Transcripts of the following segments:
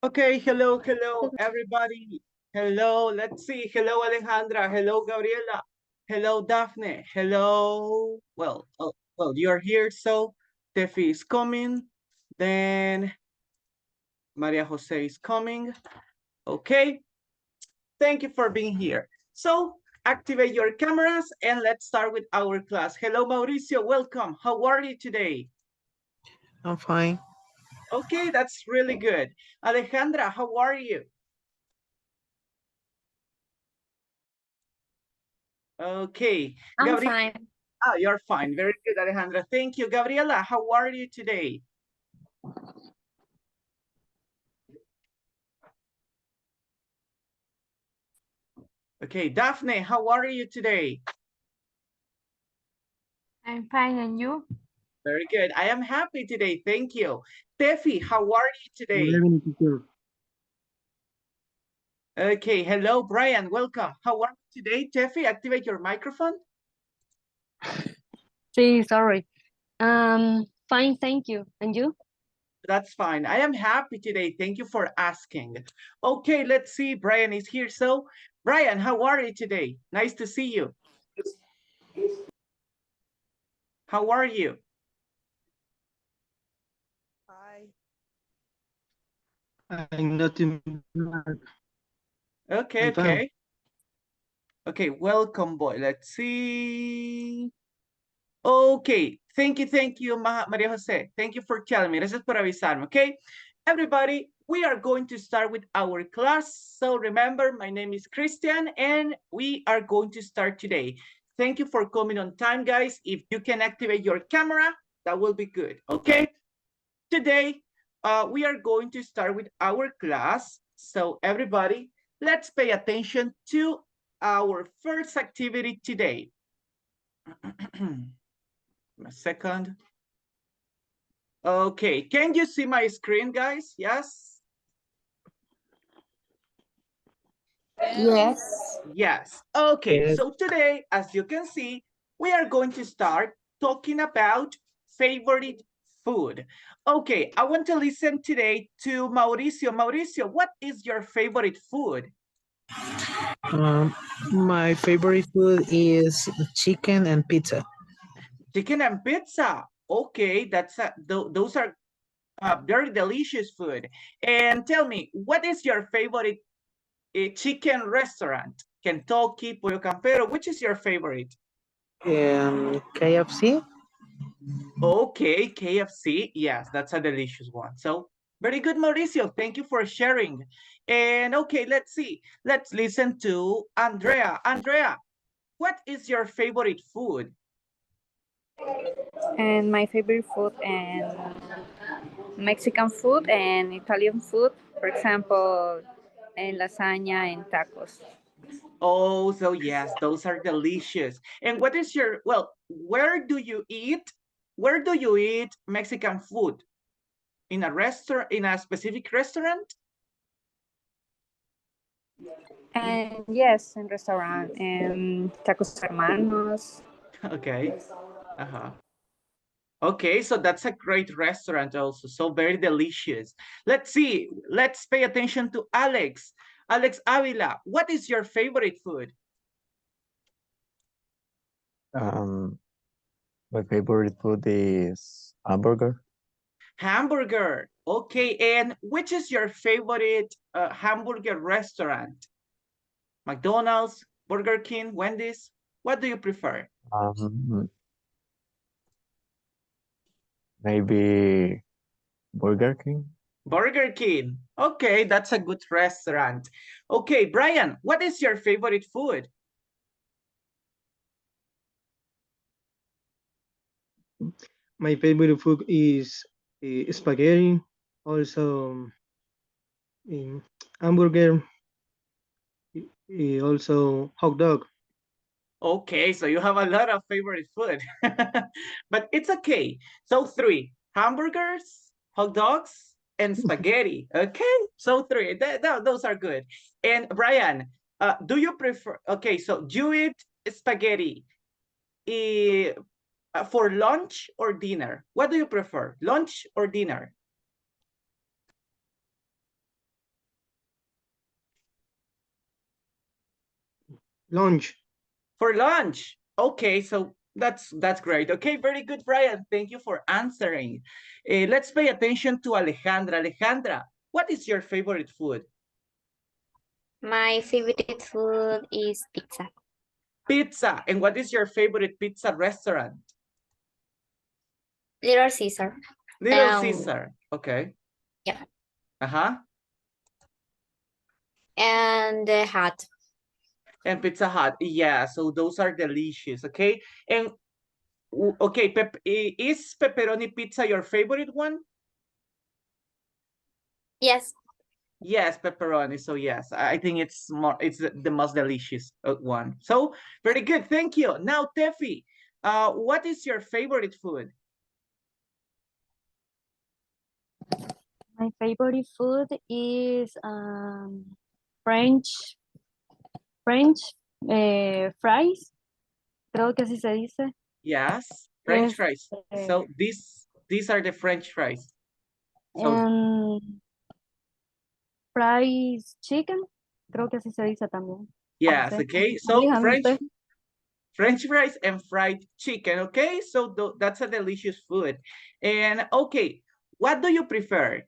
Okay, hello, everybody. Hello, let's see. Hello, Alejandra. Hello, Gabriela. Hello, Daphne. Hello. Well, you're here, so Tefi is coming. Then Maria Jose is coming. Okay, thank you for being here. So activate your cameras and let's start with our class. Hello, Mauricio. Welcome. How are you today? I'm fine. Okay, that's really good. Alejandra, how are you? Okay, I'm Gabriela. fine. Oh, you're fine. Very good, Alejandra. Thank you. Gabriela, how are you today? Okay, Daphne, how are you today? I'm fine, and you? Very good. I am happy today. Thank you. Tefi, how are you Good today? evening, teacher. Okay, hello, Brian. Welcome. How are you today, Tefi? Activate your microphone. Sí, sorry. Fine, thank you. And you? That's fine. I am happy today. Thank you for asking. Okay, let's see. Brian is here. So, Brian, how are you today? Nice to see you. How are you? I'm not in black. Okay, I'm fine. okay. Okay, welcome, boy. Let's see. Okay, thank you, Maria Jose. Thank you for telling me. Gracias por avisarme, okay? Everybody, we are going to start with our class. So remember, my name is Christian, and we are going to start today. Thank you for coming on time, guys. If you can activate your camera, that will be good, okay? Today, we are going to start with our class. So everybody, let's pay attention to our first activity today. A second. Okay, can you see my screen, guys? Yes? Yes. Yes. Okay, Yes. so today, as you can see, we are going to start talking about favorite food. Okay, I want to listen today to Mauricio. Mauricio, what is your favorite food? Um, my favorite food is chicken and pizza. Chicken and pizza. Okay, those are very delicious food. And tell me, what is your favorite chicken restaurant? Kentucky, Pollo Campero, which is your favorite? KFC. Okay, KFC. Yes, that's a delicious one. So very good, Mauricio. Thank you for sharing. And okay, let's see. Let's listen to Andrea. Andrea, what is your favorite food? And my favorite food and Mexican food and Italian food, for example, and lasagna and tacos. Oh, so yes, those are delicious. And what is your, well, where do you eat? Where do you eat Mexican food? In a restaurant, in a specific restaurant? And yes, in restaurant and tacos hermanos. Okay. Uh-huh. Okay, so that's a great restaurant also, so very delicious. Let's see, let's pay attention to Alex. Alex Avila, what is your favorite food? Um, my favorite food is hamburger. Hamburger. Okay, and which is your favorite hamburger restaurant? McDonald's, Burger King, Wendy's? What do you prefer? Um, maybe Burger King. Burger King. Okay, that's a good restaurant. Okay, Brian, what is your favorite food? My favorite food is spaghetti, also hamburger, also hot dog. Okay, so you have a lot of favorite food, but it's okay. So three, hamburgers, hot dogs, and spaghetti. Okay, so three, those are good. And Brian, do you prefer, okay, so you eat spaghetti eh, for lunch or dinner? What do you prefer, lunch or dinner? Lunch. For lunch. Okay, so that's great. Okay, very good, Brian. Thank you for answering. Let's pay attention to Alejandra. Alejandra, what is your favorite food? My favorite food is pizza. Pizza. And what is your favorite pizza restaurant? Little Caesar. Little Caesar. Okay. Yeah. Uh-huh. And the Hut. And Pizza Hut. Yeah, so those are delicious. Okay. And okay, is pepperoni pizza your favorite one? Yes. Yes, pepperoni. So yes, I think it's the most delicious one. So very good. Thank you. Now, Tefi, what is your favorite food? My favorite food is French fries. Creo que así se dice. Yes, French fries. So these are the French fries. So, And fries chicken. Creo que así se dice también. yes, No sé. okay. So Dígame usted. French fries and fried chicken, okay? So that's a delicious food. And okay, what do you prefer?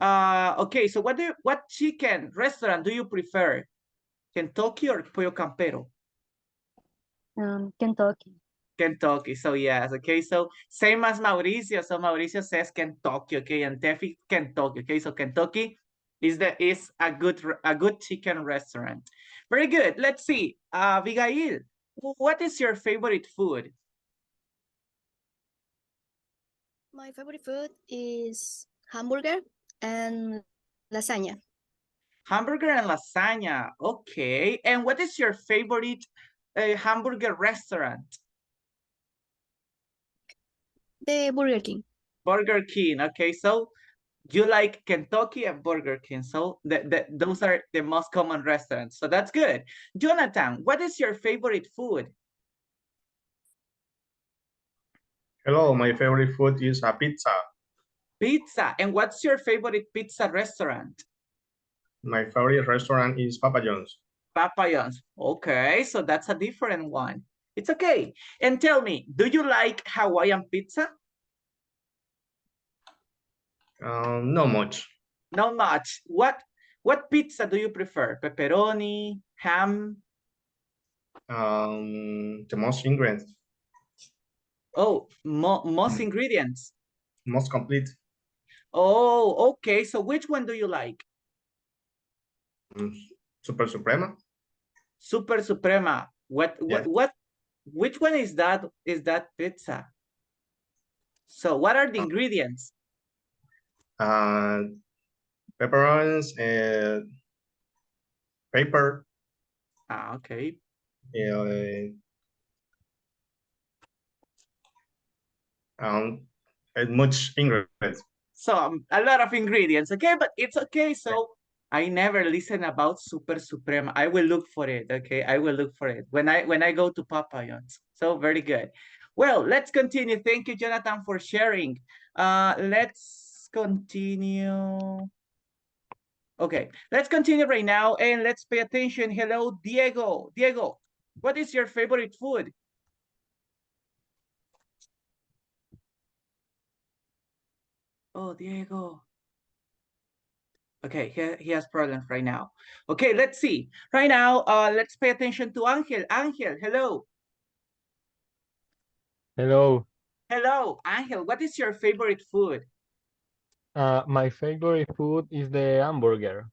Okay, so what chicken restaurant do you prefer? Kentucky or Pollo Campero? Kentucky. Kentucky, so yes, okay, so same as Mauricio, so Mauricio says Kentucky, okay, and Tefi Kentucky, okay, so Kentucky is a good chicken restaurant. Very good. Let's see, Abigail, what is your favorite food? My favorite food is hamburger and lasagna. Hamburger and lasagna, okay. And what is your favorite hamburger restaurant? The Burger King. Burger King, okay, so you like Kentucky and Burger King, so those are the most common restaurants, so that's good. Jonathan, what is your favorite food? Hello, my favorite food is a pizza. Pizza, and what's your favorite pizza restaurant? My favorite restaurant is Papa John's. Papa John's, okay, so that's a different one. It's okay. And tell me, do you like Hawaiian pizza? No much. Not much. What pizza do you prefer? Pepperoni, ham? The most ingredients. Oh, most ingredients. Most complete. Oh, okay. So which one do you like? Super Suprema. Super Suprema. Yes. Which one is that pizza? So what are the ingredients? Pepperons and paper. Okay. And much ingredients. So a lot of ingredients, okay, but it's okay. So I never listen about Super Suprema. I will look for it, okay? I will look for it when I go to Papa John's. So very good. Well, let's continue. Thank you, Jonathan, for sharing. Let's continue. Okay, let's continue right now and let's pay attention. Hello, Diego. Diego, what is your favorite food? Oh, Diego. Okay, he has problems right now. Okay, let's see. Right now, let's pay attention to Angel. Angel, hello. Hello. Hello, Angel. What is your favorite food? My favorite food is the hamburger.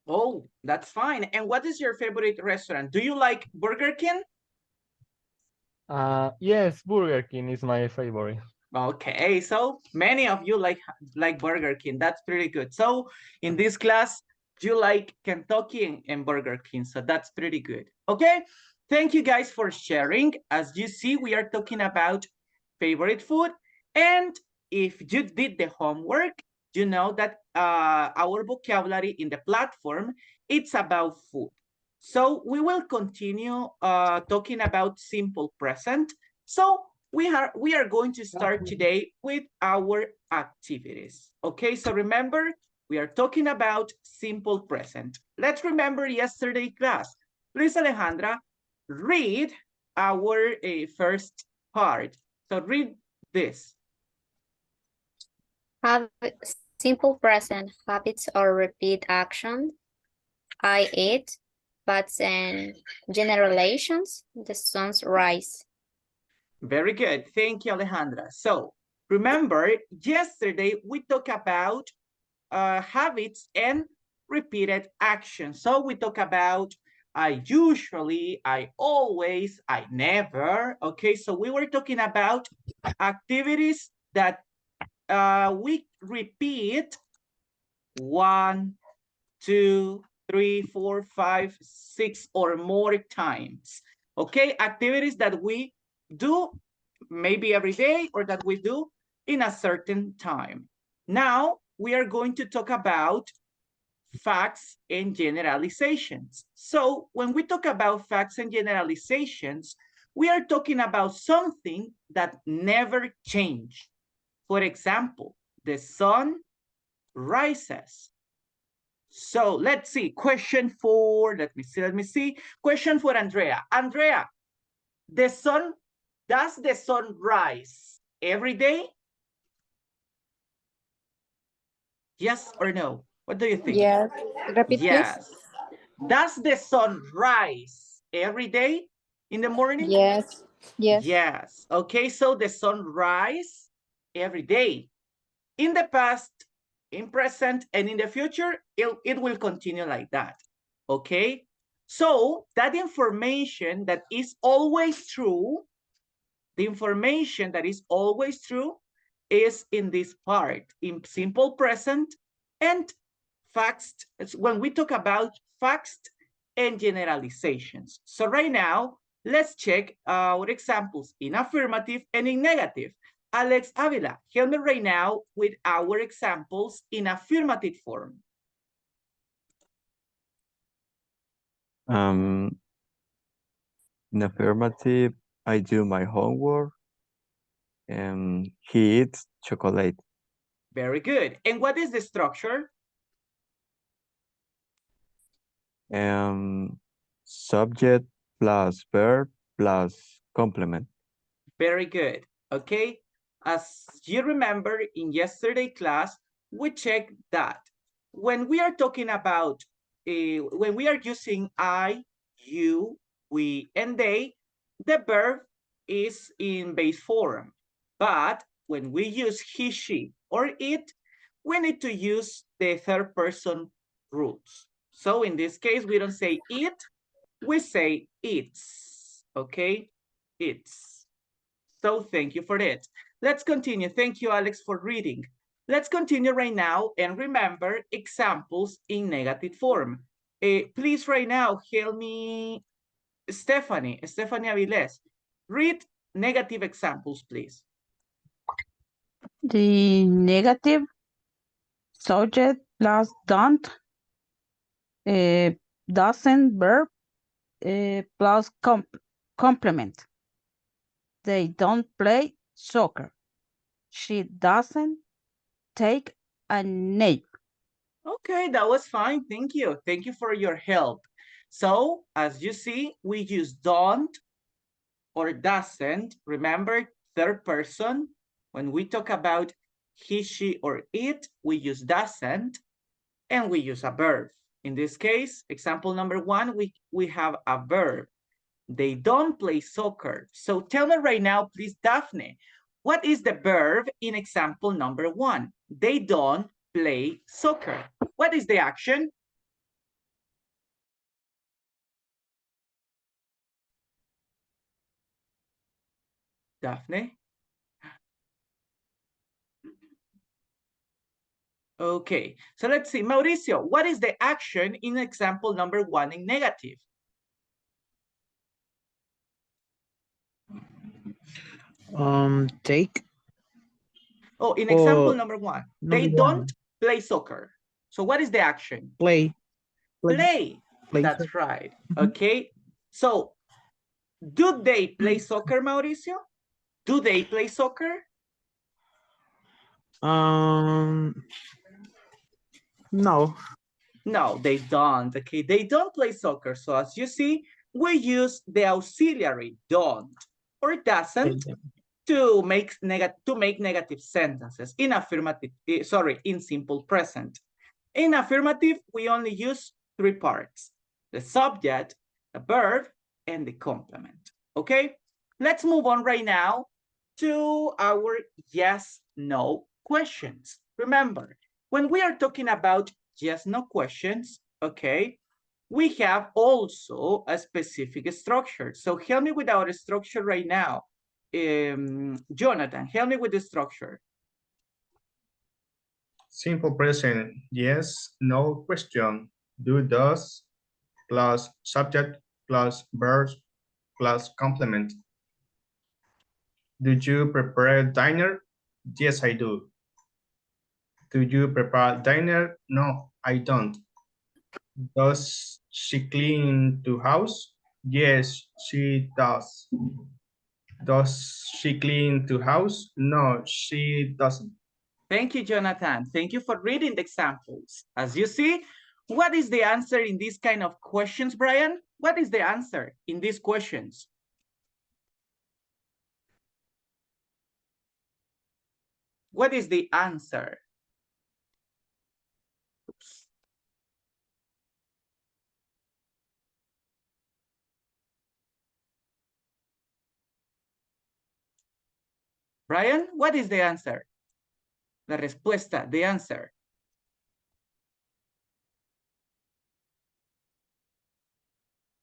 Oh, that's fine. And what is your favorite restaurant? Do you like Burger King? Yes, Burger King is my favorite. Okay, so many of you like Burger King. That's pretty good. So in this class, you like Kentucky and Burger King. So that's pretty good. Okay, thank you guys for sharing. As you see, we are talking about favorite food. And if you did the homework, you know that our vocabulary in the platform, it's about food. So we will continue talking about simple present. So we are going to start today with our activities. Okay, so remember, We are talking about simple present. Let's remember yesterday class. Please, Alejandra, read our first part. So read this. Simple present habits or repeat action. I eat, but in generalizations, the sun's rise. Very good. Thank you, Alejandra. So remember, yesterday we talked about habits and repeated actions. So we talk about I usually, I always, I never. Okay, so we were talking about activities that we repeat 1, 2, 3, 4, 5, 6 or more times. Okay, activities that we do maybe every day or that we do in a certain time. Now we are going to talk about facts and generalizations. So when we talk about facts and generalizations, we are talking about something that never change. For example, the sun rises. So let's see, question for, let me see. Question for Andrea. Andrea, does the sun rise every day? Yes or no? What do you think? Yes. Repeat, Yes. Does the sun rise every day in the morning? please. Yes. Yes. Yes. Okay, so the sun rise every day. In the past, in present, and in the future, it will continue like that. Okay? So that information that is always true, the information that is always true is in this part, in simple present and facts. When we talk about facts and generalizations. So right now, let's check our examples in affirmative and in negative. Alex Avila, help me right now with our examples in affirmative form. In affirmative, I do my homework and he eats chocolate. Very good. And what is the structure? Subject plus verb plus complement. Very good. Okay. As you remember in yesterday class, we checked that when we are talking about, when we are using I, you, we, and they, the verb is in base form. But when we use he, she, or it, we need to use the third person rules. So in this case, we don't say it, we say it's, okay? It's. So thank you for it. Let's continue. Thank you, Alex, for reading. Let's continue right now and remember examples in negative form. Please right now, help me, Stephanie Aviles. Read negative examples, please. The negative subject plus don't, doesn't verb, plus complement. They don't play soccer. She doesn't take a nap. Okay, that was fine. Thank you. Thank you for your help. So as you see, we use don't or doesn't. Remember, third person. When we talk about he, she, or it, we use doesn't and we use a verb. In this case, example number 1, we have a verb. They don't play soccer. So tell me right now, please, Daphne, what is the verb in example number 1? They don't play soccer. What is the action? Daphne? Okay, so let's see. Mauricio, what is the action in example number 1 in negative? Take. Oh, in example Oh, number 1, number they one. don't play soccer. So what is the action? Play. Play. That's soccer. right. Okay, so do they play soccer, Mauricio? Do they play soccer? No. No, they don't. Okay, they don't play soccer. So as you see, we use the auxiliary don't or doesn't to make negative sentences in affirmative. In simple present. In affirmative, we only use three parts: the subject, the verb, and the complement. Okay, let's move on right now to our yes/no questions. Remember, when we are talking about yes/no questions, okay, we have also a specific structure. So help me with our structure right now. Jonathan, help me with the structure. Simple present, yes, no question, do, does, plus subject, plus verb, plus complement. Do you prepare dinner? Yes, I do. Do you prepare dinner? No, I don't. Does she clean the house? Yes, she does. Does she clean the house? No, she doesn't. Thank you, Jonathan. Thank you for reading the examples. As you see, what is the answer in these kind of questions, Brian? What is the answer in these questions? What is the answer? Oops. Brian, what is the answer? La respuesta, the answer.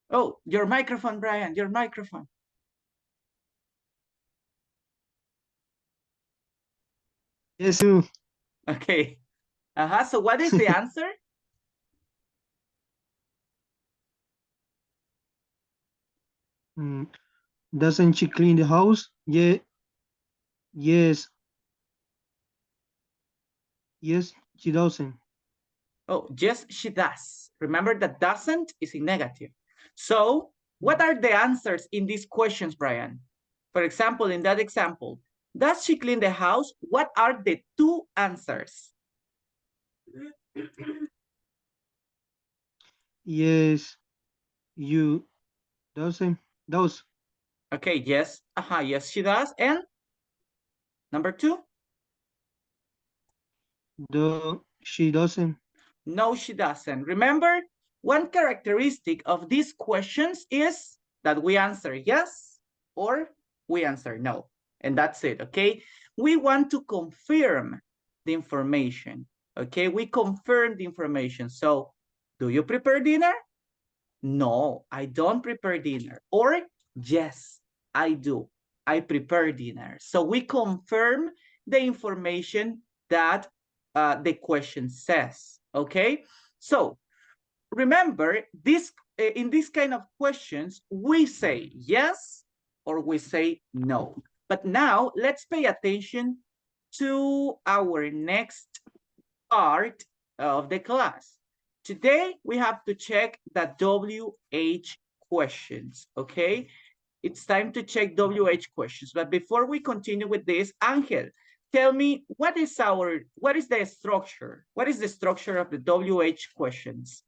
Oh, your microphone, Brian, your microphone. Yes, you. Okay. So what is the answer? Doesn't she clean the house? Yeah. Yes. Yes, she doesn't. Oh, yes, she does. Remember that doesn't is in negative. So what are the answers in these questions, Brian? For example, in that example, does she clean the house? What are the two answers? Yes, you doesn't. Does. Okay, yes. Yes, she does. And number two? She doesn't. No, she doesn't. Remember, one characteristic of these questions is that we answer yes or we answer no. And that's it, okay? We want to confirm the information, okay? We confirm the information. So, do you prepare dinner? No, I don't prepare dinner. Or, yes, I do. I prepare dinner. So we confirm the information that the question says, okay? So remember, in this kind of questions, we say yes or we say no. But now let's pay attention to our next part of the class. Today, we have to check the WH questions, okay? It's time to check WH questions. But before we continue with this, Angel, tell me, what is the structure? What is the structure of the WH questions?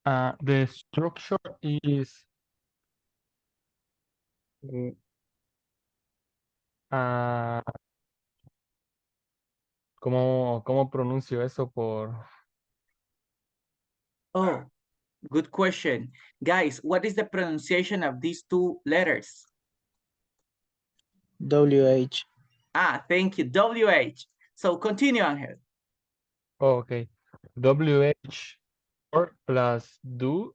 The structure is ¿cómo pronuncio eso por? Oh, good question. Guys, what is the pronunciation of these two letters? WH. Thank you, WH. So continue, Angel. Oh, okay. WH or plus do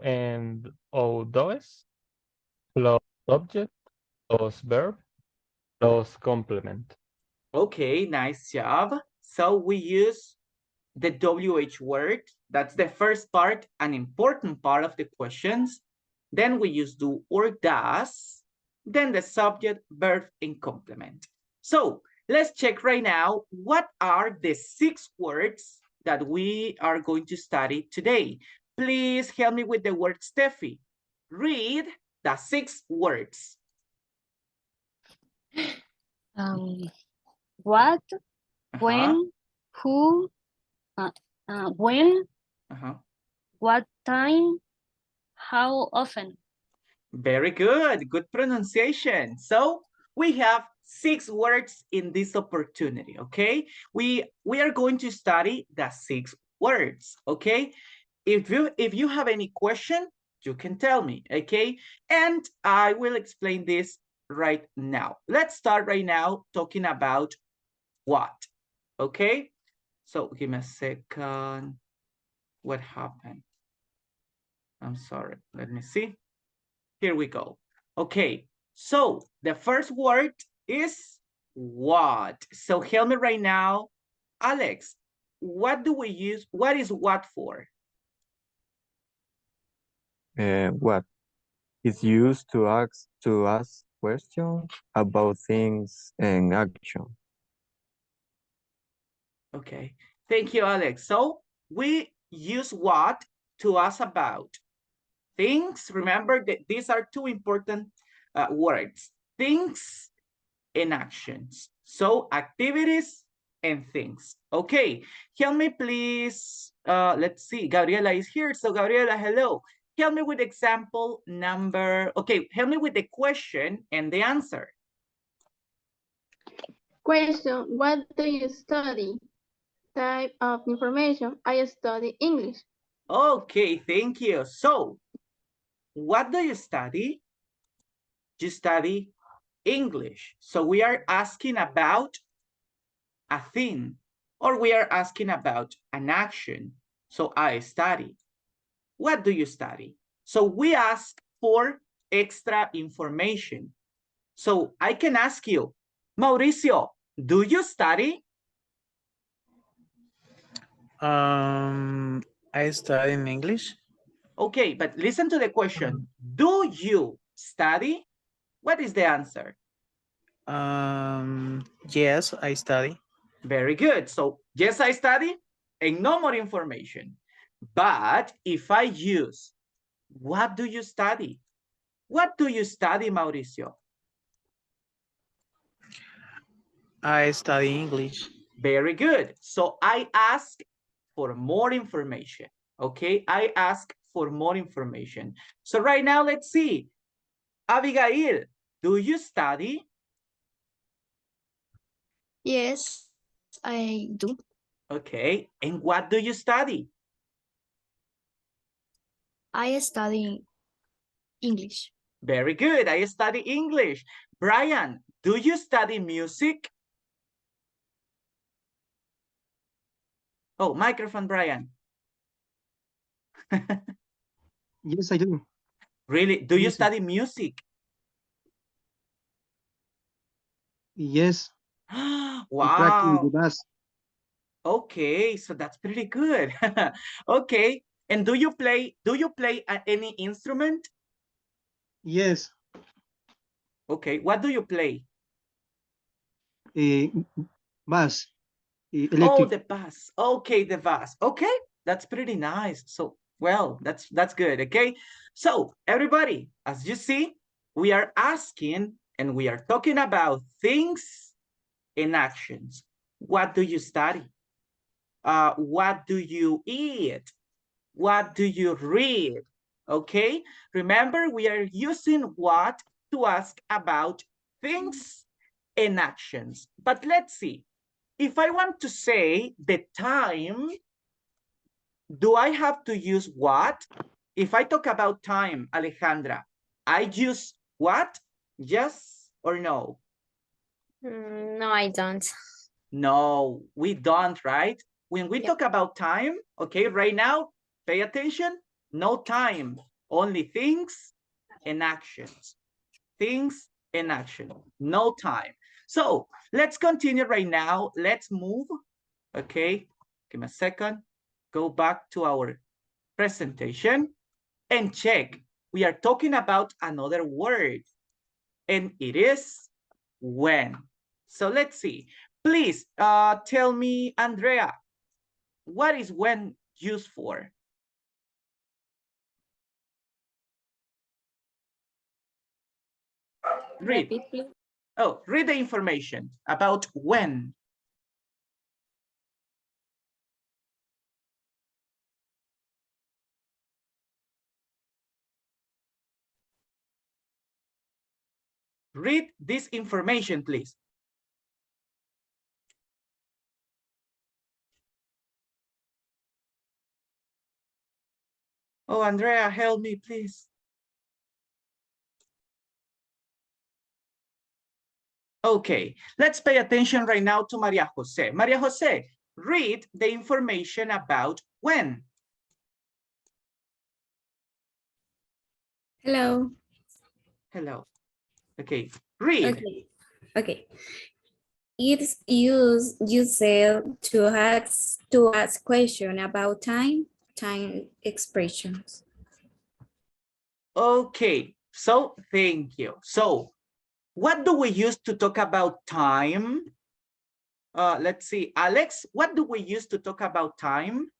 and o does plus subject plus verb plus complement. Okay, nice job. So we use the WH word. That's the first part, an important part of the questions. Then we use do or does. Then the subject, verb, and complement. So let's check right now what are the 6 words that we are going to study today. Please help me with the word, Steffi. Read the 6 words. What, when, Who, when, what time, how often. Very good. Good pronunciation. So we have 6 words in this opportunity, okay? We are going to study the 6 words, okay? If you have any question, you can tell me, okay? And I will explain this right now. Let's start right now talking about what, okay? So give me a second. What happened? I'm sorry. Let me see. Here we go. Okay, so the first word is what. So help me right now, Alex, what do we use? What is what for? What is used to ask questions about things and action. Okay, thank you, Alex. So we use what to ask about things. Remember that these are 2 important words, things and actions. So activities and things. Okay, help me please. Let's see, Gabriela is here. So Gabriela, hello. Help me with example number. Okay, help me with the question and the answer. Question, what do you study? Type of information, I study English. Okay, thank you. So, what do you study? You study English. So we are asking about a thing, or we are asking about an action. So I study. What do you study? So we ask for extra information. So I can ask you, Mauricio, do you study? I study in English. Okay, but listen to the question. Do you study? What is the answer? Yes, I study. Very good. So yes, I study and no more information. But if I use, what do you study? What do you study, Mauricio? I study English. Very good. So I ask for more information. Okay, I ask for more information. So right now, let's see. Abigail, do you study? Yes, I do. Okay, and what do you study? I study English. Very good. I study English. Brian, do you study music? Oh, microphone, Brian. Yes, I do. Really? Do you Music. study music? Yes. I practice the Wow. bass. Okay, so that's pretty good. Okay. And do you play any instrument? Yes. Okay, what do you play? Bass. Oh, Electric. the bass. Okay, the bass. Okay, that's pretty nice. So, well, that's good. Okay. So, everybody, as you see, we are asking and we are talking about things and actions. What do you study? What do you eat? What do you read? Okay. Remember, we are using what to ask about things and actions. But let's see. If I want to say the time, do I have to use what? If I talk about time, Alejandra, I use what? Yes or no? No, I don't. No, we don't, right? When we talk about time, okay, right now, pay attention, no time, only things and actions. Things and action, no time. So let's continue right now. Let's move, okay? Give me a second. Go back to our presentation and check. We are talking about another word, and it is when. So let's see. Please tell me, Andrea, what is when used for? Read. Repeat, please. Oh, read the information about when. read this information, please. Oh, Andrea, help me, please. Okay, let's pay attention right now to Maria Jose. Maria Jose, read the information about when. Hello. Hello. Okay, read. Okay. It's used to ask question about time expressions. Okay, so thank you. So what do we use to talk about time? Let's see, Alex, what do we use to talk about time?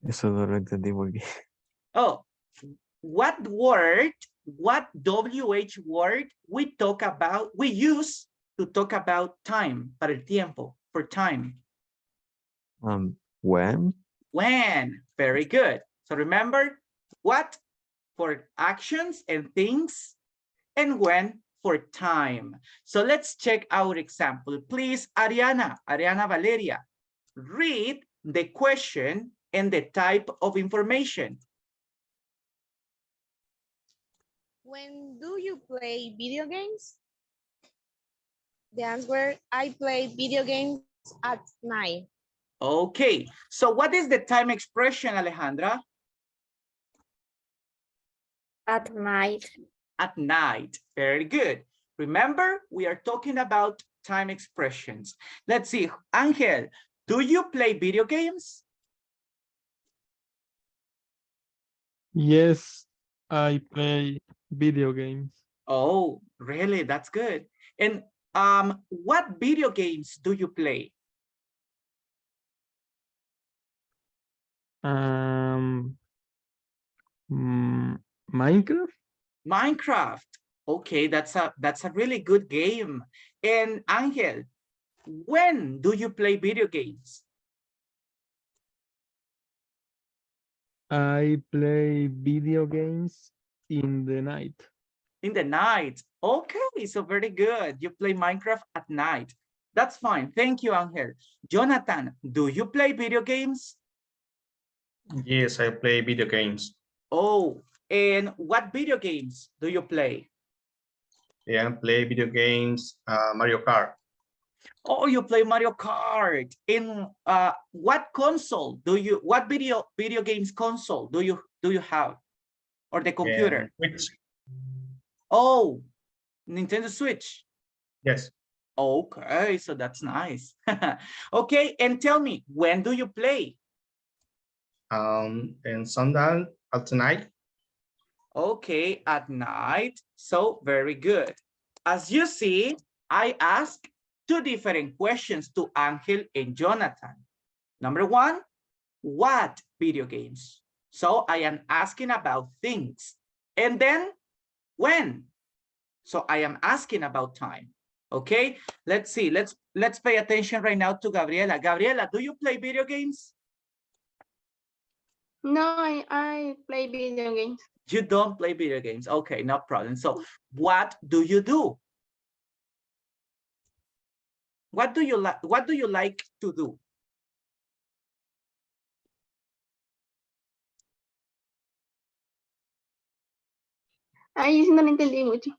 Eso no lo entendí muy bien. Oh, what WH word we use to talk about time, para el tiempo, for time? When? When, very good. So remember, what for actions and things, and when for time. So let's check our example. Please, Ariana Valeria, read the question and the type of information. When do you play video games? The answer, I play video games at night. Okay, so what is the time expression, Alejandra? At night. At night, very good. Remember, we are talking about time expressions. Let's see, Angel, do you play video games? Yes, I play video games. Oh, really? That's good. And what video games do you play? Minecraft. Minecraft. Okay, that's a really good game. And Angel, when do you play video games? I play video games in the night. In the night. Okay, so very good. You play Minecraft at night. That's fine. Thank you, Angel. Jonathan, do you play video games? Yes, I play video games. Oh, and what video games do you play? Yeah, I play video games, Mario Kart. Oh, you play Mario Kart. In what console do you? What video games console do you have, or the computer? Which? Oh, Nintendo Switch. Yes. Okay, so that's nice. Okay, and tell me, when do you play? And Sunday at night. Okay, at night. So very good. As you see, I asked two different questions to Angel and Jonathan. Number one, what video games? So I am asking about things. And then when? So I am asking about time. Okay, let's see. Let's pay attention right now to Gabriela. Gabriela, do you play video games? No, I play video games. You don't play video games. Okay, no problem. So what do you do? What do you like? What do you like to do? Ahí sí no lo entendí mucho.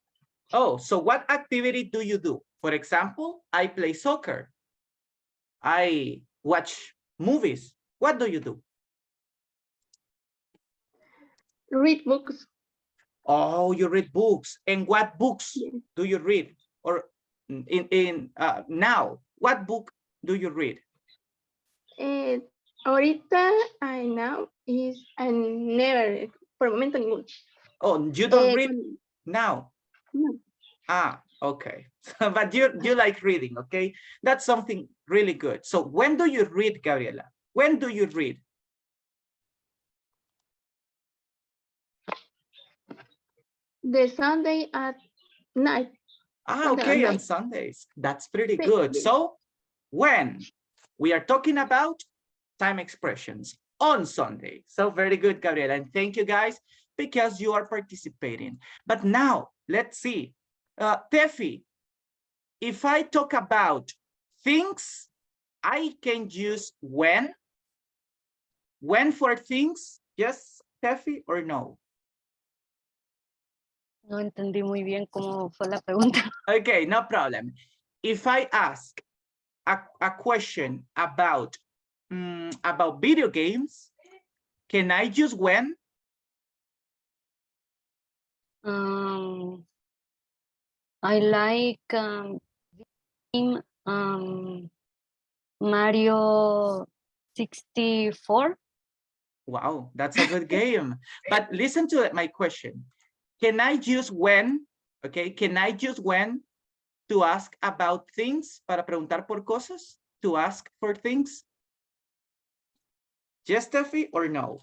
Oh, so what activity do you do? For example, I play soccer. I watch movies. What do you do? Read books. Oh, you read books. And what books do you read? Or now, what book do you read? Ahorita, I now is I never, por el momento ninguno. Oh, you don't read now? No. Ah, okay. But you like reading, okay? That's something really good. So when do you read, Gabriela? When do you read? The Sunday at night. Ah, okay, on Sundays. That's pretty good. So when we are talking about time expressions on Sunday. So very good, Gabriela. And thank you guys because you are participating. But now, let's see. Tefi, if I talk about things, I can use when. When for things, yes, Tefi, or no? No entendí muy bien cómo fue la pregunta. Okay, no problem. If I ask a question about video games, can I use when? I like Mario 64. Wow, that's a good game. But listen to my question. Can I use when? Okay, can I use when to ask about things? Para preguntar por cosas? To ask for things? Yes, Steffi, or no?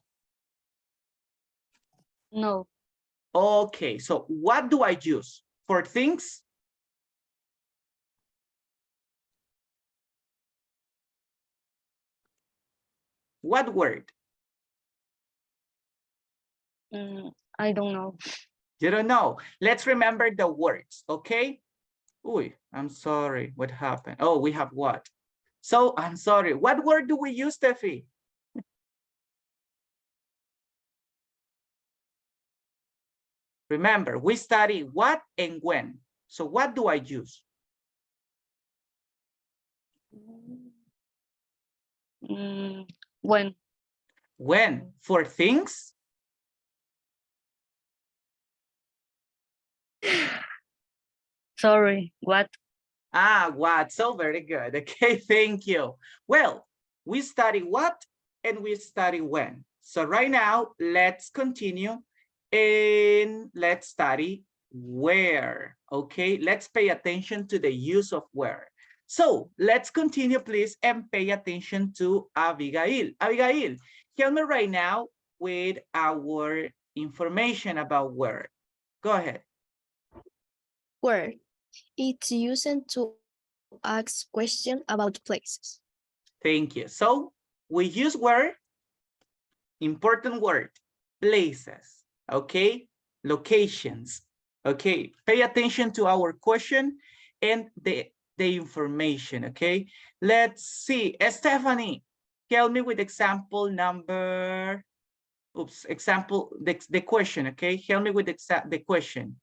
No. Okay, so what do I use for things? What word? I don't know. You don't know. Let's remember the words, okay? Uy, I'm sorry. What happened? Oh, we have what? So I'm sorry. What word do we use, Steffi? Remember, we study what and when. So what do I use? When? When? For things? Sorry, what? Ah, what? So very good. Okay, thank you. Well, we study what and we study when. So right now, let's continue and let's study where. Okay, let's pay attention to the use of where. So let's continue, please, and pay attention to Abigail. Abigail, help me right now with our information about where. Go ahead. Where? It's used to ask questions about places. Thank you. So we use where, important word, places, okay? Locations, okay? Pay attention to our question and the information, okay? Let's see, Stephanie, help me with example number, example, the question, okay? Help me with the question.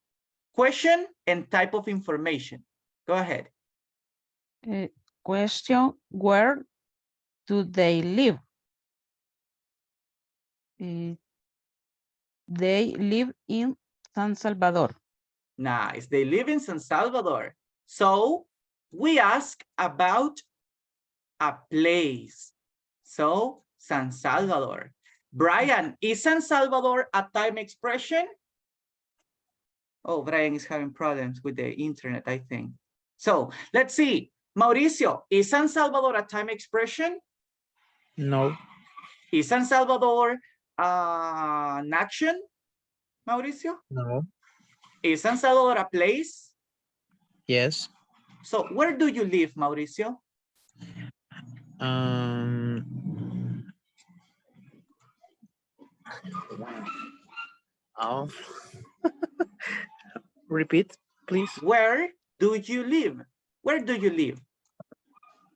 Question and type of information. Go ahead. Question, where do they live? They live in San Salvador. Nice. They live in San Salvador. So we ask about a place. So San Salvador. Brian, is San Salvador a time expression? Oh, Brian is having problems with the internet, I think. So let's see. Mauricio, is San Salvador a time expression? No. Is San Salvador an action, Mauricio? No. Is San Salvador a place? Yes. So where do you live, Mauricio? Oh. Repeat, please. Where do you live? Where do you live?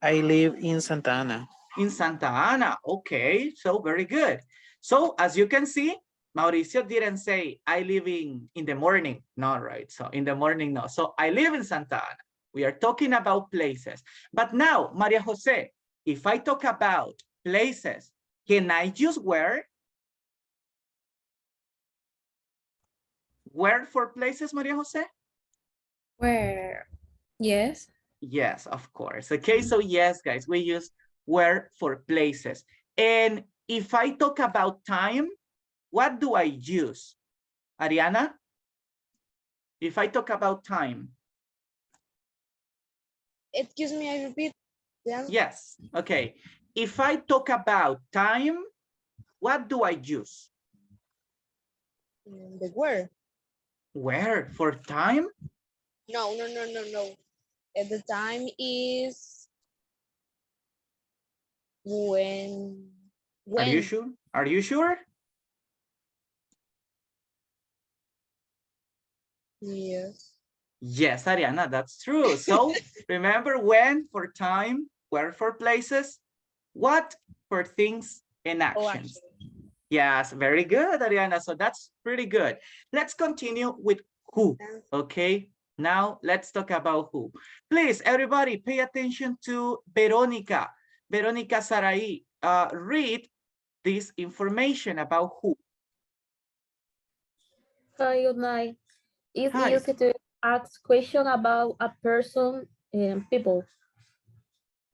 I live in Santa Ana. In Santa Ana. Okay, so very good. So as you can see, Mauricio didn't say I live in the morning. No, right? So in the morning, no. So I live in Santa Ana. We are talking about places. But now, Maria Jose, if I talk about places, can I use where? Where for places, Maria Jose? Where? Yes. Yes, of course. Okay, so yes, guys, we use where for places. And if I talk about time, what do I use? Ariana? If I talk about time. Excuse me, I repeat. Yeah. Yes, okay. If I talk about time, what do I use? The where? Where? For time? No. The time is when. Are you sure? Are you sure? Yes. Yes, Ariana, that's true. So remember when for time, where for places, what for things and actions. Yes, very good, Ariana. So that's pretty good. Let's continue with who, okay? Now let's talk about who. Please, everybody, pay attention to Veronica. Veronica Sarai, read this information about who. Hi, good night. It's Hi. easy to ask question about a person and people.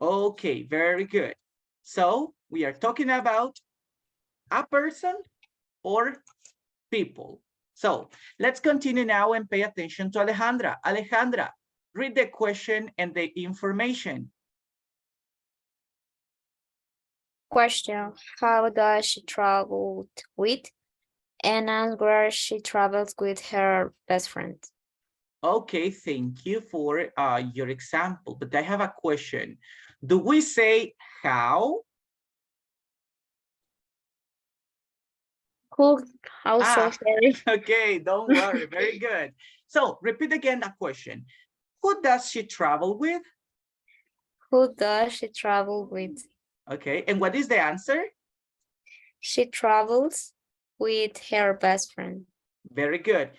Okay, very good. So we are talking about a person or people. So let's continue now and pay attention to Alejandra. Alejandra, read the question and the information. Question: how does she travel with? And answer: she travels with her best friend. Okay, thank you for your example, but I have a question. Do we say how? Who also sorry. Okay, don't worry, very good. So repeat again the question. Who does she travel with? Who does she travel with? Okay, and what is the answer? She travels with her best friend. Very good.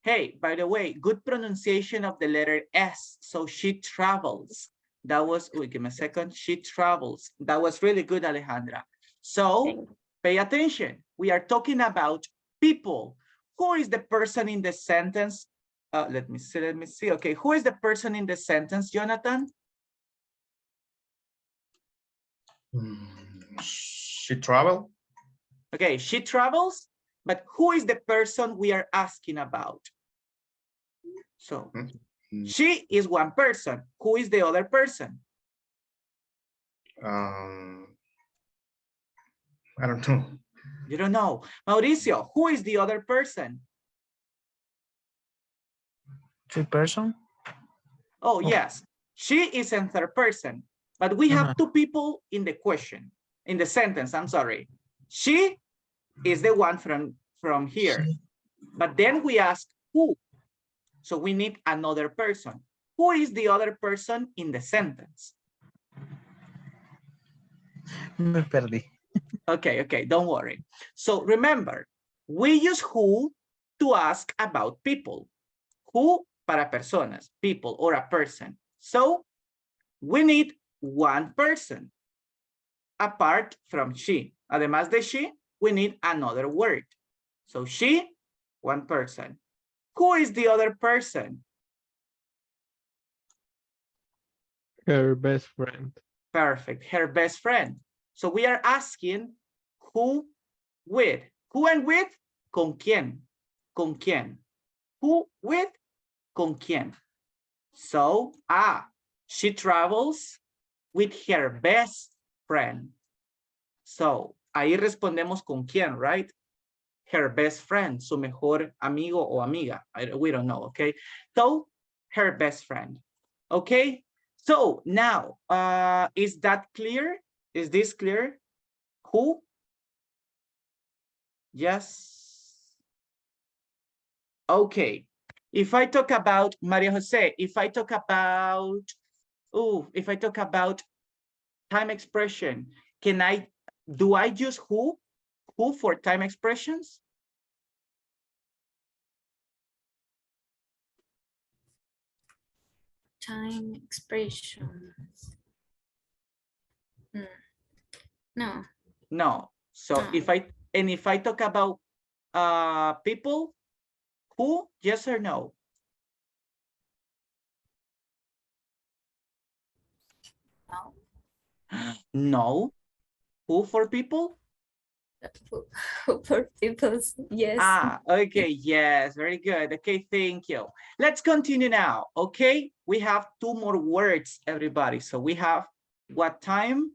Hey, by the way, good pronunciation of the letter S. So she travels. That was, wait, give me a second. She travels. That was really good, Alejandra. So pay attention. We are talking about people. Who is the person in the sentence? Let me see. Okay, who is the person in the sentence, Jonathan? She travel. Okay, she travels, but who is the person we are asking about? So she is one person. Who is the other person? I don't know. You don't know. Mauricio, who is the other person? Two person? Oh, yes. She is in third person, but we have two people in the question, in the sentence, I'm sorry. She is the one from here, but then we ask who. So we need another person. Who is the other person in the sentence? Me perdí. Okay, don't worry. So remember, we use who to ask about people. Who para personas, people, or a person. So we need one person apart from she. Además de she, we need another word. So she, one person. Who is the other person? Her best friend. Perfect, her best friend. So we are asking who with. Who and with? ¿Con quién? ¿Con quién? Who with? ¿Con quién? So, she travels with her best friend. So, ahí respondemos con quién, right? Her best friend, su mejor amigo o amiga. We don't know, okay? So, her best friend, okay? So, now, is that clear? Is this clear? Who? Yes. Okay. If I talk about Maria Jose, if I talk about time expression, do I use who for time expressions? Time expression. No. No. So if I talk about people, who? Yes or no? No. No. Who for people? For people, yes. Okay, yes, very good. Okay, thank you. Let's continue now, okay? We have two more words, everybody. So we have what time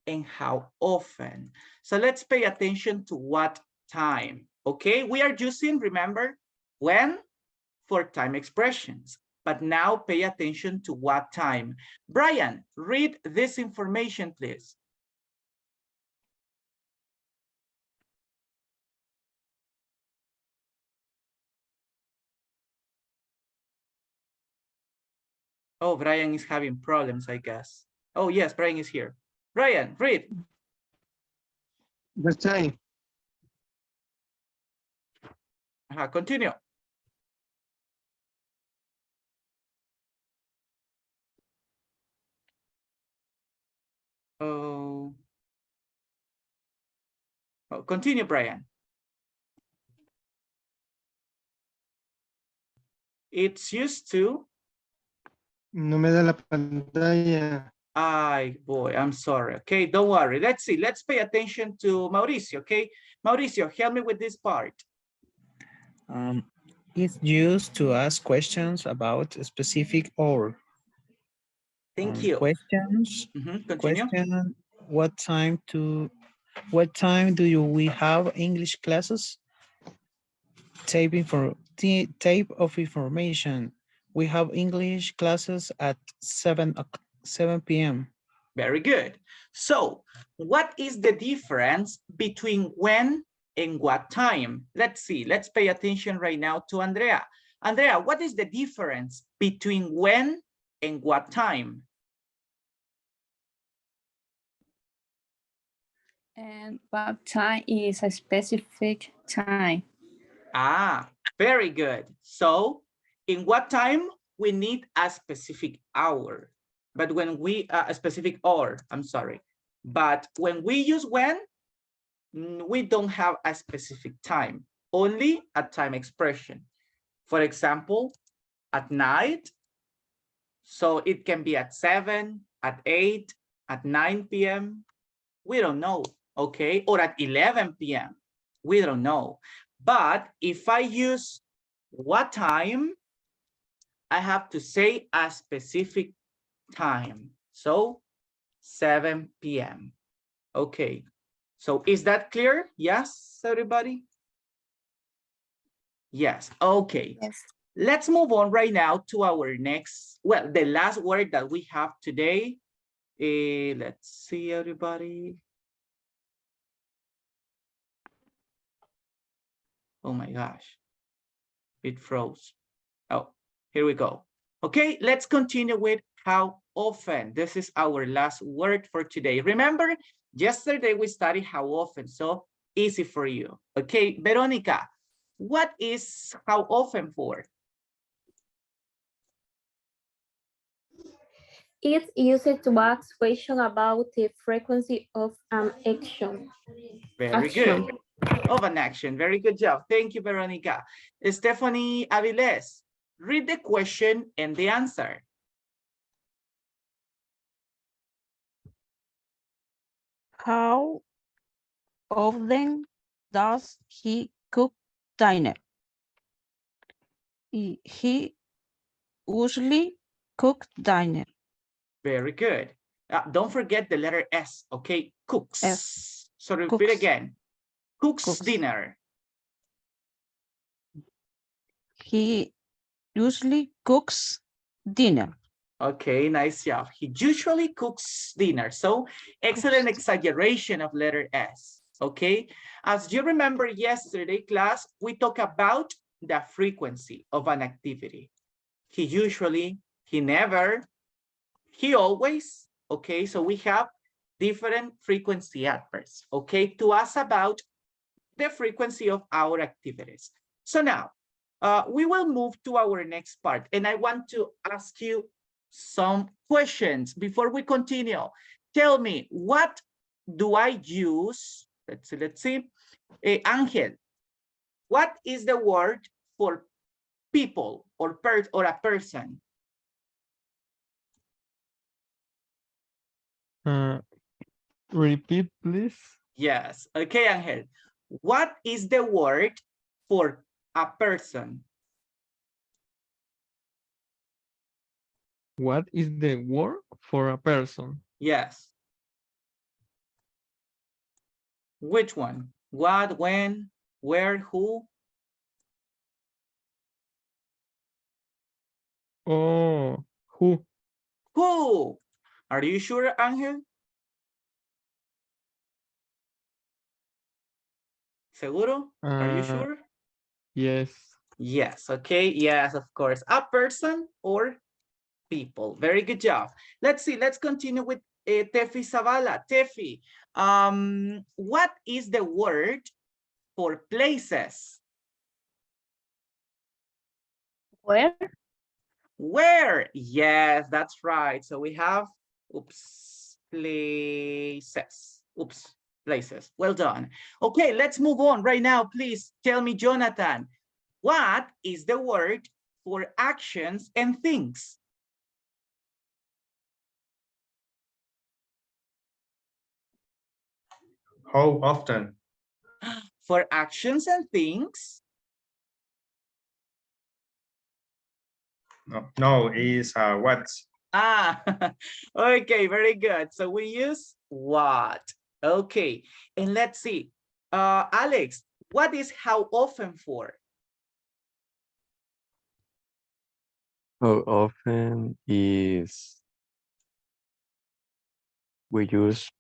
and how often. So let's pay attention to what time, okay? We are using, remember, when for time expressions. But now pay attention to what time. Brian, read this information, please. Oh, Brian is having problems, I guess. Oh, yes, Brian is here. Brian, read. The time. Continue. Oh, continue, Brian. It's used to. No me da la pantalla. Ay, boy, I'm sorry. Okay, don't worry. Let's see. Let's pay attention to Mauricio, okay? Mauricio, help me with this part. It's used to ask questions about a specific or. Thank you. Questions. Continue. Question, what time do we have English classes? Tape of information. We have English classes at 7 p.m. Very good. So what is the difference between when and what time? Let's see. Let's pay attention right now to Andrea. Andrea, what is the difference between when and what time? And what time is a specific time? Ah, very good. So in what time we need a specific hour, but when we a specific hour, I'm sorry. But when we use when, we don't have a specific time, only a time expression. For example, at night, so it can be at 7, at 8, at 9 p.m. We don't know, okay? Or at 11 p.m. We don't know. But if I use what time, I have to say a specific time. So 7 p.m. Okay. So is that clear? Yes, everybody? Yes. Okay. Yes. Let's move on right now to our next, well, the last word that we have today. Let's see, everybody. Oh my gosh, it froze. Oh, here we go. Okay, let's continue with how often. This is our last word for today. Remember, yesterday we studied how often, so easy for you. Okay, Veronica, what is how often for? It's used to ask questions about the frequency of an action. Very good. Of an action. Very good job. Thank you, Veronica. Stephanie Aviles, read the question and the answer. How often does he cook dinner? He usually cooks dinner. Very good. Don't forget the letter S, okay? Cooks. S. So repeat Cooks. again. Cooks dinner. He usually cooks dinner. Okay, nice job. He usually cooks dinner. So excellent exaggeration of letter S. Okay, as you remember yesterday class, we talked about the frequency of an activity. He usually, he never, he always. Okay, so we have different frequency adverbs. Okay, to ask about the frequency of our activities. So now we will move to our next part, and I want to ask you some questions before we continue. Tell me, what do I use? Let's see. Angel, what is the word for people or a person? Repeat, please. Yes. Okay, Angel. What is the word for a person? What is the word for a person? Yes. Which one? What, when, where, who? Oh, who? Who? Are you sure, Angel? ¿Seguro? Are you sure? Yes. Yes, okay, yes, of course. A person or people. Very good job. Let's see. Let's continue with Tefi Zavala. Tefi, what is the word for places? Where? Where? Yes, that's right. So we have, oops, places. Oops, places. Well done. Okay, let's move on right now. Please tell me, Jonathan, what is the word for actions and things? How often? For actions and things? No, is what? Ah, okay, very good. So we use what? Okay, and let's see. Alex, what is how often for? How often is we use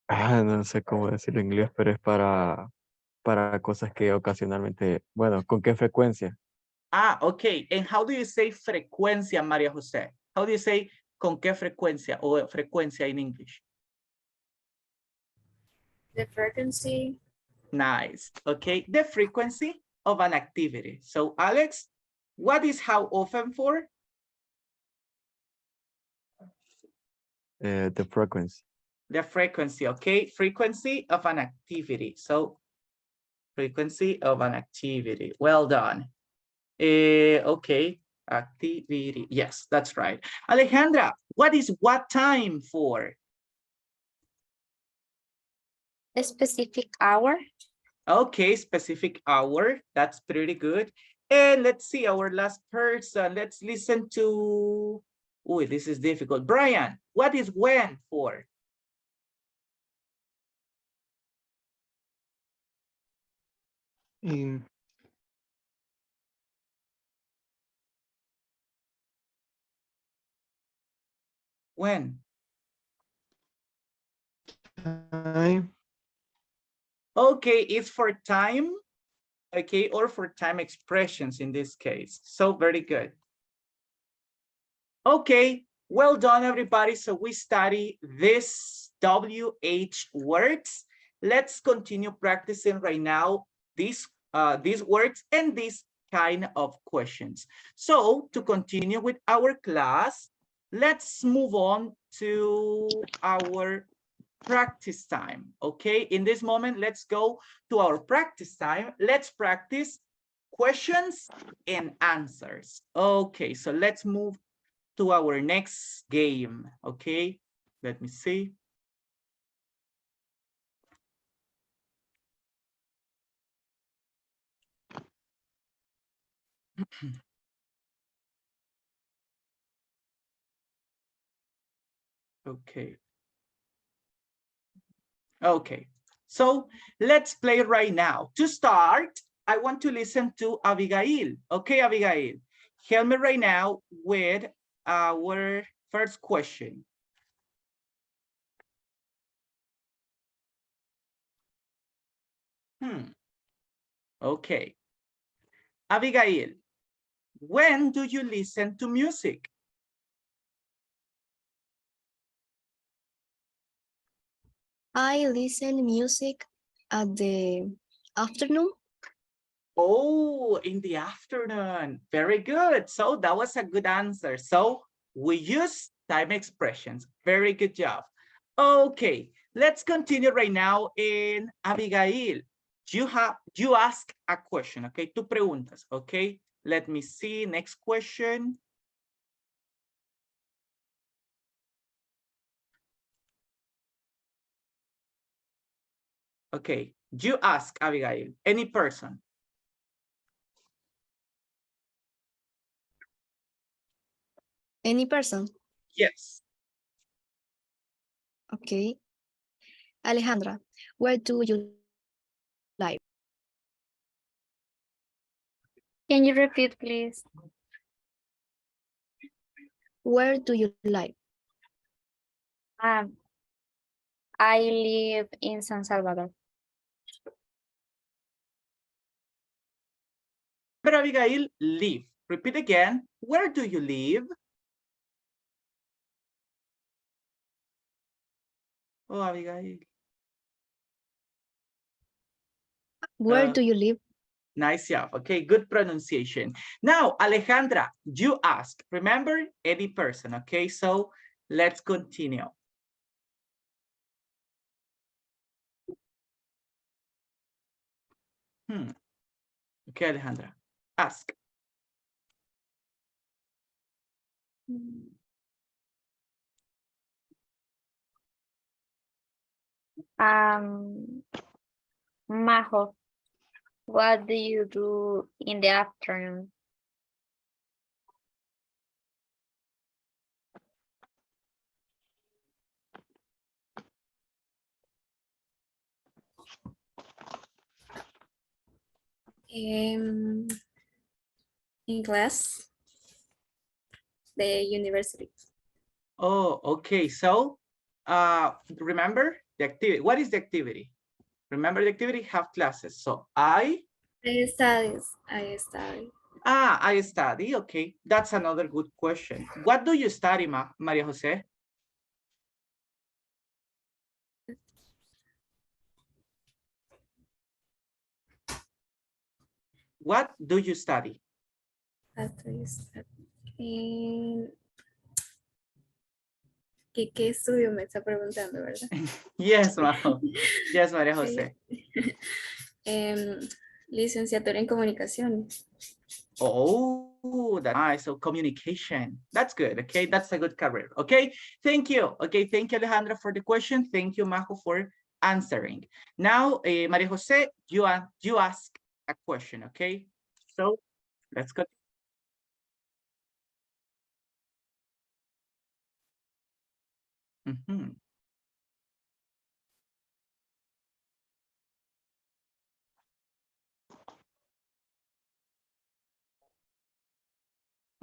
no sé cómo decirlo en inglés, pero es para cosas que ocasionalmente, bueno, ¿con qué frecuencia? Ah, okay. And how do you say frecuencia, María José? How do you say con qué frecuencia o frecuencia in English? The frequency. Nice. Okay, the frequency of an activity. So Alex, what is how often for? The frequency. The frequency, okay? Frequency of an activity. So frequency of an activity. Well done. Okay, activity. Yes, that's right. Alejandra, what is what time for? A specific hour. Okay, specific hour. That's pretty good. And let's see our last person. Let's listen to, oh, this is difficult. Brian, what is when for? When? Time. Okay, it's for time, okay, or for time expressions in this case. So very good. Okay, well done, everybody. So we study this WH words. Let's continue practicing right now these words and these kind of questions. So to continue with our class, let's move on to our practice time. Okay, in this moment, let's go to our practice time. Let's practice questions and answers. Okay, so let's move to our next game. Okay, let me see. Okay. Okay, so let's play right now. To start, I want to listen to Abigail. Okay, Abigail, help me right now with our first question. Okay. Abigail, when do you listen to music? I listen music at the afternoon. Oh, in the afternoon. Very good. So that was a good answer. So we use time expressions. Very good job. Okay, let's continue right now in Abigail. You ask a question, okay? Tú preguntas, okay? Let me see, next question. Okay, you ask, Abigail, any person. Any person. Yes. Okay. Alejandra, where do you live? Can you repeat, please? Where do you live? I live in San Salvador. But Abigail, live. Repeat again. where do you live? Oh, Abigail. Where do you live? Nice job. Okay, good pronunciation. Now, Alejandra, you ask. Remember, any person. Okay, so let's continue. Okay, Alejandra, ask. Majo, what do you do in the afternoon? In class, the university. Oh, okay. So, remember the activity. What is the activity? Remember the activity? Have classes. So I study. I study. Okay, that's another good question. What do you study, Maria Jose? What do you study? ¿Qué estudio me está preguntando, verdad? Yes, Majo. Yes, Maria Jose. Licenciatura en comunicación. Oh, that's nice. So communication. That's good. Okay, that's a good career. Okay, thank you. Okay, thank you, Alejandra, for the question. Thank you, Majo, for answering. Now, Maria Jose, you ask a question. Okay, so let's go.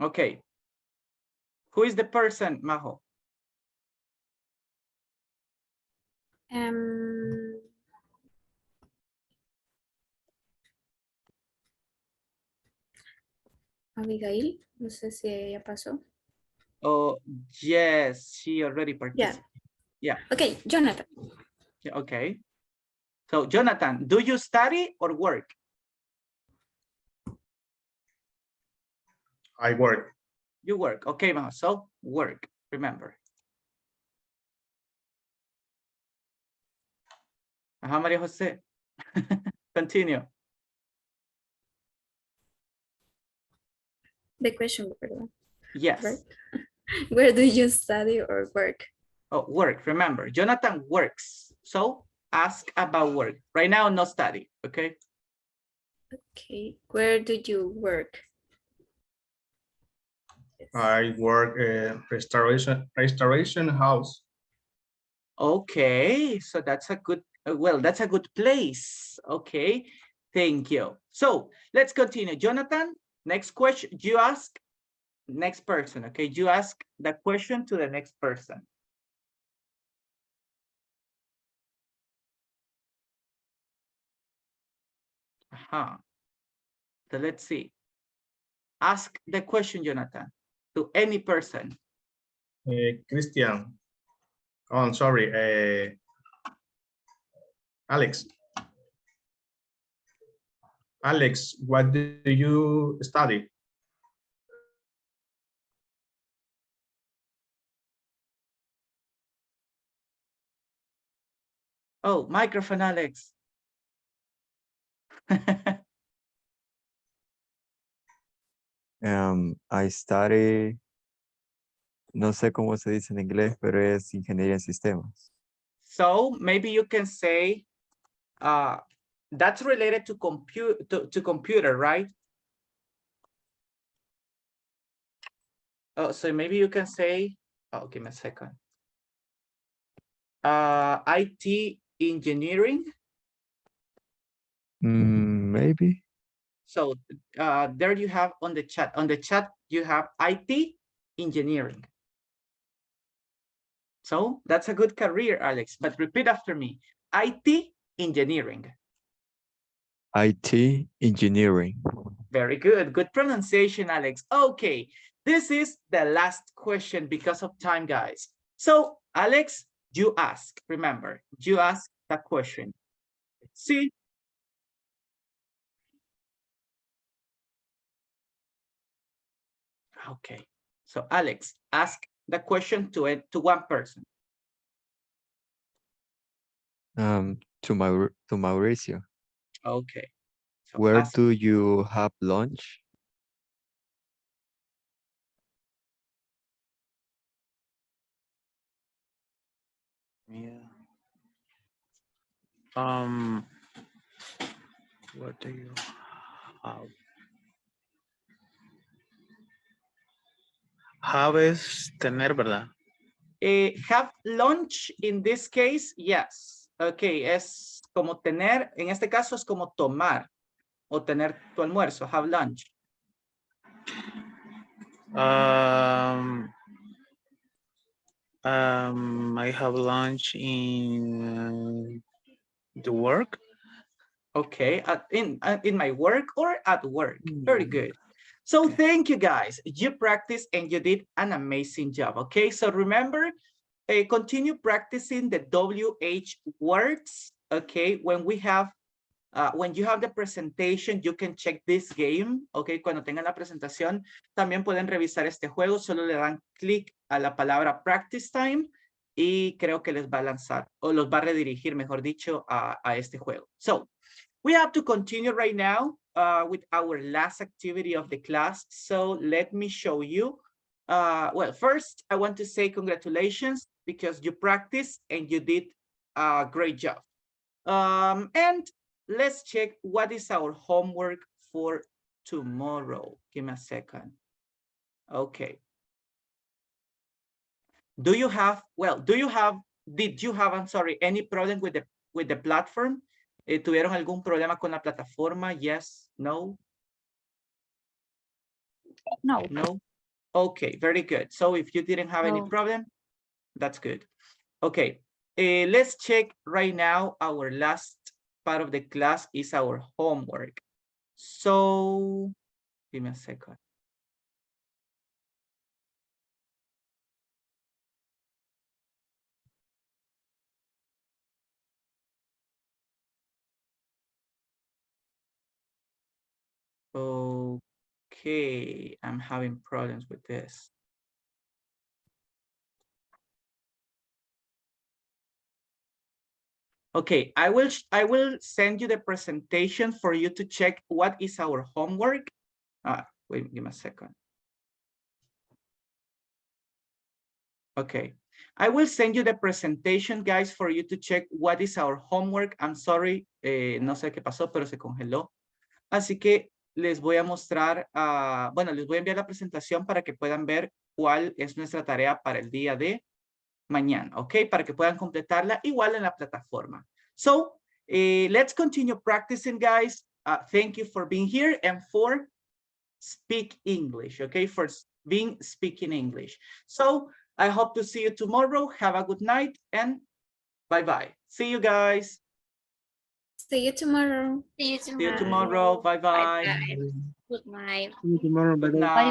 Okay. Who is the person, Majo? Abigail, no sé si ella pasó. Oh, yes, she already participated. Yeah. Okay, Jonathan. Yeah, okay. So, Jonathan, do you study or work? I work. You work. Okay, Majo. So, work. Remember. Maria Jose. Continue. The question, ¿verdad? Yes. Right? Where do you study or work? Oh, work. Remember, Jonathan works. So ask about work. Right now, no study. Okay. Okay. Where do you work? I work restoration house. Okay. So that's a good. Well, that's a good place. Okay. Thank you. So let's continue. Jonathan, next question. You ask next person. Okay. You ask the question to the next person. So let's see. Ask the question, Jonathan, to any person. Christian. Oh, I'm sorry. Alex. Alex, what do you study? Oh, microphone, Alex. I study, no sé cómo se dice en inglés, pero es ingeniería en sistemas. So maybe you can say that's related to computer, right? Oh, so maybe you can say, oh, give me a second. IT engineering. Maybe. So there you have on the chat. On the chat, you have IT engineering. So that's a good career, Alex. But repeat after me. IT engineering. IT engineering. Very good. Good pronunciation, Alex. Okay. This is the last question because of time, guys. So, Alex, you ask. Remember, you ask the question. See? Okay. So, Alex, ask the question to one person. To Mauricio. Okay. So Where ask. do you have lunch? Yeah. What do you have? Have es tener, ¿verdad? Have lunch in this case, yes. Okay, es como tener, en este caso es como tomar o tener tu almuerzo, have lunch. I have lunch in the work. Okay, in my work or at work. Very good. So thank you guys. You practiced and you did an amazing job. Okay, so remember, continue practicing the WH words. Okay, when you have the presentation, you can check this game. Okay, cuando tengan la presentación, también pueden revisar este juego. Solo le dan clic a la palabra practice time y creo que les va a lanzar o los va a redirigir, mejor dicho, a este juego. So, we have to continue right now with our last activity of the class. So let me show you. Well, first, I want to say congratulations because you practiced and you did a great job. And let's check what is our homework for tomorrow. Give me a second. Okay. Did you have, I'm sorry, any problem with the platform? ¿Tuvieron algún problema con la plataforma? Yes, no? No. No? Okay, very good. So if you didn't have any problem, that's good. Okay, let's check right now. Our last part of the class is our homework. So, give me a second. Okay, I'm having problems with this. Okay, I will send you the presentation for you to check what is our homework. Wait, give me a second. Okay, I will send you the presentation, guys, for you to check what is our homework. I'm sorry, no sé qué pasó, pero se congeló. Así que les voy a mostrar, bueno, les voy a enviar la presentación para que puedan ver cuál es nuestra tarea para el día de mañana, ¿ok? Para que puedan completarla igual en la plataforma. So, let's continue practicing, guys. Thank you for being here and for speak English, okay? For speaking English. So, I hope to see you tomorrow. Have a good night and bye-bye. See you guys. See you tomorrow. See you See you tomorrow. Bye-bye. Good night. See you tomorrow. Good Bye-bye. night.